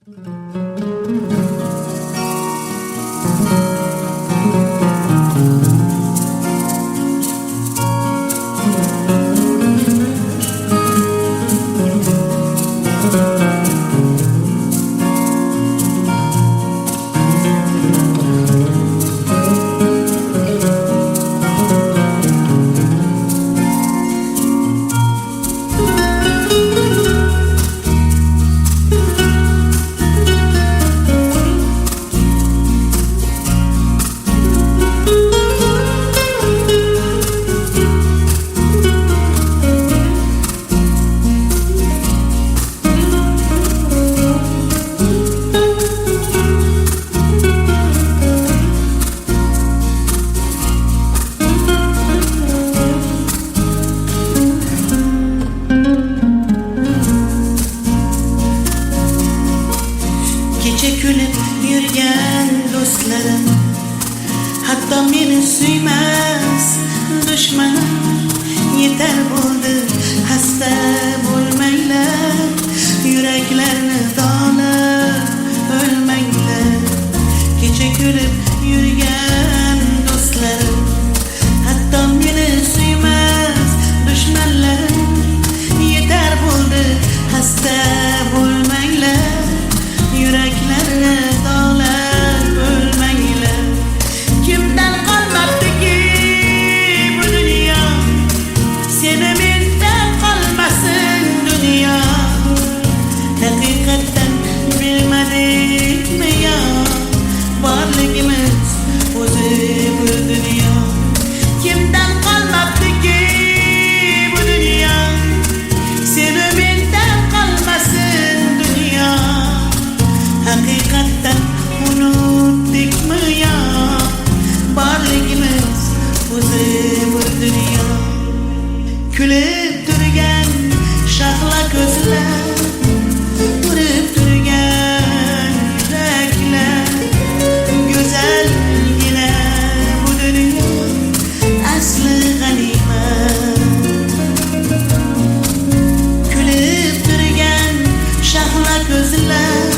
Kecha kulib yurgan do'stlarim, hatto meni suymas dushmanim, yetar bo'ldi xasta bo'lmanglar, yuraklarni dog'lab o'lmanglar. Kecha kulib yurgan do'stlarim, hatto meni suymas dushmanlarim, yetar bo'ldi xasta bo'lmanglar, yuraklarni dog'lab o'lmanglar. Kimdan qolmabdiki bu dunyo, seni mendan qolmasin dunyo. Haqiqatdan bilmadikmi yo, borligimiz o'zi bir dunyo. Kimdan qolmabdiki bu dunyo, seni mendan qolmasin dunyo. Haqiqatdan unutdikmi yo, borligimiz o'zi bir dunyo. Kulib turgan shahla ko'zlar, urib turgan yuraklar, go'zalgina bu dunyo asli g'animat. Kulib turgan shahla ko'zlar,